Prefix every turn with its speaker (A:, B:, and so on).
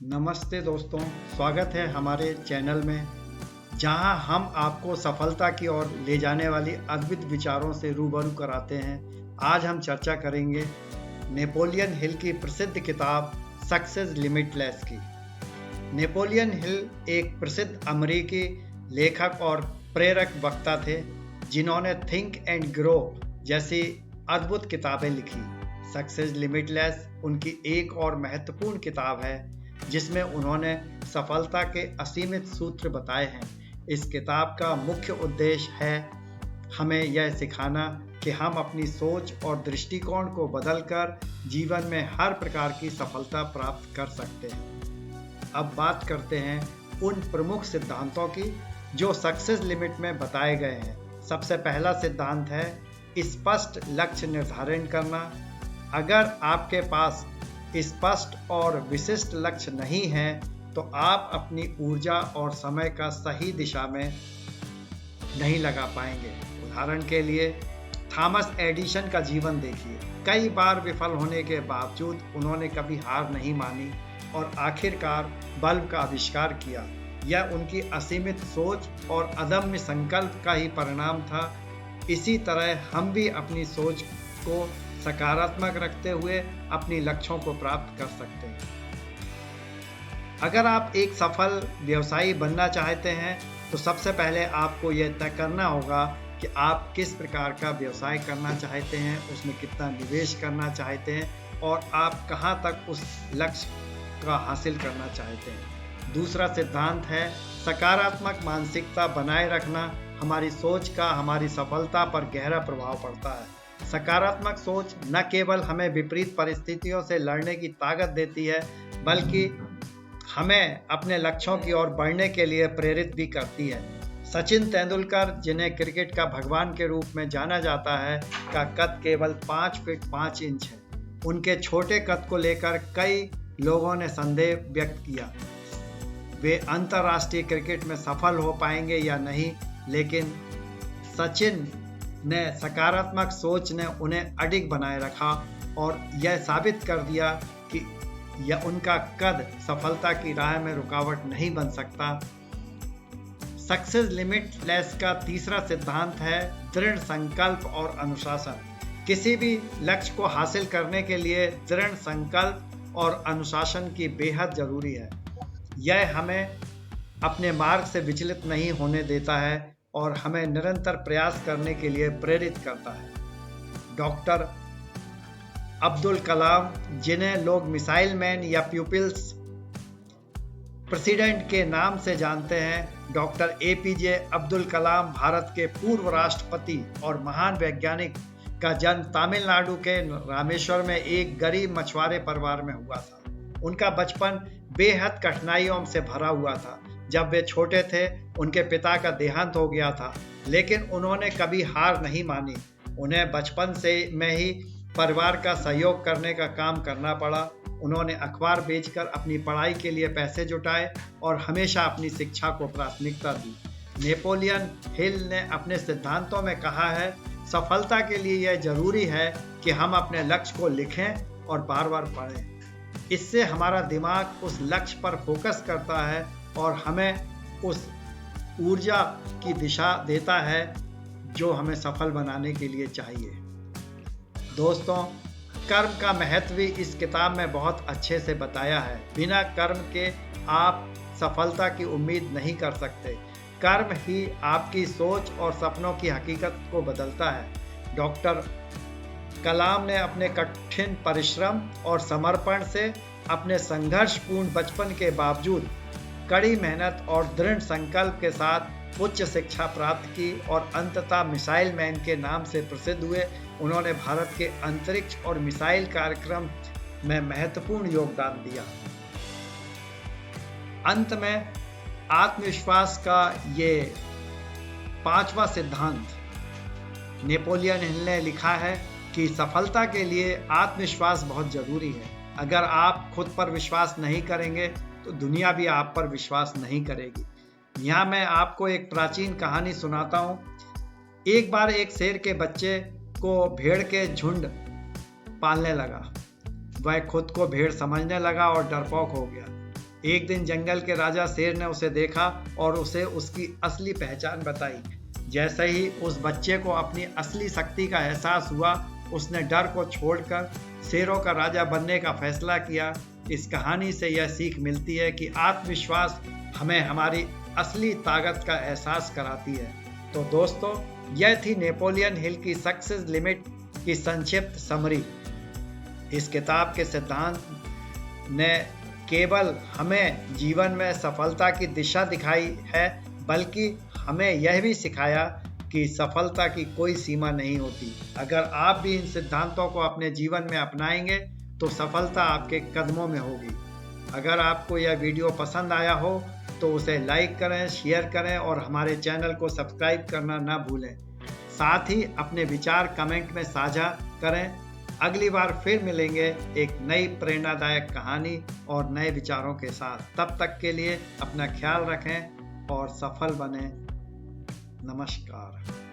A: नमस्ते दोस्तों, स्वागत है हमारे चैनल में जहां हम आपको सफलता की ओर ले जाने वाली अद्भुत विचारों से रूबरू कराते हैं। आज हम चर्चा करेंगे नेपोलियन हिल की प्रसिद्ध किताब सक्सेस लिमिटलेस की। नेपोलियन हिल एक प्रसिद्ध अमेरिकी लेखक और प्रेरक वक्ता थे जिन्होंने थिंक एंड ग्रो जैसी अद्भुत किताबें लिखी। सक्सेस लिमिटलेस उनकी एक और महत्वपूर्ण किताब है जिसमें उन्होंने सफलता के असीमित सूत्र बताए हैं। इस किताब का मुख्य उद्देश्य है हमें यह सिखाना कि हम अपनी सोच और दृष्टिकोण को बदलकर जीवन में हर प्रकार की सफलता प्राप्त कर सकते हैं। अब बात करते हैं उन प्रमुख सिद्धांतों की जो सक्सेस लिमिट में बताए गए हैं। सबसे पहला सिद्धांत है स्पष्ट लक्ष्य निर्धारण करना। अगर आपके पास स्पष्ट और विशिष्ट लक्ष्य नहीं है तो आप अपनी ऊर्जा और समय का सही दिशा में नहीं लगा पाएंगे। उदाहरण के लिए थॉमस एडिसन का जीवन देखिए। कई बार विफल होने के बावजूद उन्होंने कभी हार नहीं मानी और आखिरकार बल्ब का आविष्कार किया। यह उनकी असीमित सोच और अदम्य संकल्प का ही परिणाम था। इसी तरह हम भी अपनी सोच को सकारात्मक रखते हुए अपनी लक्ष्यों को प्राप्त कर सकते हैं। अगर आप एक सफल व्यवसायी बनना चाहते हैं तो सबसे पहले आपको यह तय करना होगा कि आप किस प्रकार का व्यवसाय करना चाहते हैं, उसमें कितना निवेश करना चाहते हैं और आप कहां तक उस लक्ष्य का हासिल करना चाहते हैं। दूसरा सिद्धांत है सकारात्मक मानसिकता बनाए रखना। हमारी सोच का हमारी सफलता पर गहरा प्रभाव पड़ता है। सकारात्मक सोच न केवल हमें विपरीत परिस्थितियों से लड़ने की ताकत देती है बल्कि हमें अपने लक्ष्यों की ओर बढ़ने के लिए प्रेरित भी करती है। सचिन तेंदुलकर, जिन्हें क्रिकेट का भगवान के रूप में जाना जाता है, का कद केवल 5 फीट 5 इंच है। उनके छोटे कद को लेकर कई लोगों ने संदेह व्यक्त किया वे अंतर्राष्ट्रीय क्रिकेट में सफल हो पाएंगे या नहीं, लेकिन सचिन ने सकारात्मक सोच ने उन्हें अडिग बनाए रखा और यह साबित कर दिया कि यह उनका कद सफलता की राह में रुकावट नहीं बन सकता। सक्सेस लिमिटलेस का तीसरा सिद्धांत है दृढ़ संकल्प और अनुशासन। किसी भी लक्ष्य को हासिल करने के लिए दृढ़ संकल्प और अनुशासन की बेहद जरूरी है। यह हमें अपने मार्ग से विचलित नहीं होने देता है और हमें निरंतर प्रयास करने के लिए प्रेरित करता है। डॉक्टर अब्दुल कलाम, जिन्हें लोग मिसाइल मैन या पीपल्स प्रेसिडेंट के नाम से जानते हैं, डॉक्टर एपीजे अब्दुल कलाम भारत के पूर्व राष्ट्रपति और महान वैज्ञानिक का जन्म तमिलनाडु के रामेश्वर में एक गरीब मछुआरे परिवार में हुआ था। उनका बचपन बेहद कठिनाइयों से भरा हुआ था। जब वे छोटे थे उनके पिता का देहांत हो गया था, लेकिन उन्होंने कभी हार नहीं मानी। उन्हें बचपन से में ही परिवार का सहयोग करने का काम करना पड़ा। उन्होंने अखबार बेचकर अपनी पढ़ाई के लिए पैसे जुटाए और हमेशा अपनी शिक्षा को प्राथमिकता दी। नेपोलियन हिल ने अपने सिद्धांतों में कहा है सफलता के लिए यह जरूरी है कि हम अपने लक्ष्य को लिखें और बार बार पढ़ें। इससे हमारा दिमाग उस लक्ष्य पर फोकस करता है और हमें उस ऊर्जा की दिशा देता है जो हमें सफल बनाने के लिए चाहिए। दोस्तों, कर्म का महत्व भी इस किताब में बहुत अच्छे से बताया है। बिना कर्म के आप सफलता की उम्मीद नहीं कर सकते। कर्म ही आपकी सोच और सपनों की हकीकत को बदलता है। डॉक्टर कलाम ने अपने कठिन परिश्रम और समर्पण से अपने संघर्षपूर्ण बचपन के बावजूद कड़ी मेहनत और दृढ़ संकल्प के साथ उच्च शिक्षा प्राप्त की और अंततः मिसाइल मैन के नाम से प्रसिद्ध हुए। उन्होंने भारत के अंतरिक्ष और मिसाइल कार्यक्रम में महत्वपूर्ण योगदान दिया। अंत में आत्मविश्वास का ये 5वां सिद्धांत नेपोलियन हिल ने लिखा है कि सफलता के लिए आत्मविश्वास बहुत जरूरी है। अगर आप खुद पर विश्वास नहीं करेंगे तो दुनिया भी आप पर विश्वास नहीं करेगी। यहाँ मैं आपको एक प्राचीन कहानी सुनाता हूँ। एक बार एक शेर के बच्चे को भेड़ के झुंड पालने लगा। वह खुद को भेड़ समझने लगा और डरपोक हो गया। एक दिन जंगल के राजा शेर ने उसे देखा और उसे उसकी असली पहचान बताई। जैसे ही उस बच्चे को अपनी असली शक्ति का एहसास हुआ, उसने डर को छोड़कर शेरों का राजा बनने का फैसला किया। इस कहानी से यह सीख मिलती है कि आत्मविश्वास हमें हमारी असली ताकत का एहसास कराती है। तो दोस्तों, यह थी नेपोलियन हिल की सक्सेस लिमिट की संक्षिप्त समरी। इस किताब के सिद्धांत ने केवल हमें जीवन में सफलता की दिशा दिखाई है, बल्कि हमें यह भी सिखाया कि सफलता की कोई सीमा नहीं होती। अगर आप भी इन सिद्धांतों को अपने जीवन में अपनाएंगे तो सफलता आपके कदमों में होगी। अगर आपको यह वीडियो पसंद आया हो तो उसे लाइक करें, शेयर करें और हमारे चैनल को सब्सक्राइब करना ना भूलें। साथ ही अपने विचार कमेंट में साझा करें। अगली बार फिर मिलेंगे एक नई प्रेरणादायक कहानी और नए विचारों के साथ। तब तक के लिए अपना ख्याल रखें और सफल बनें। नमस्कार।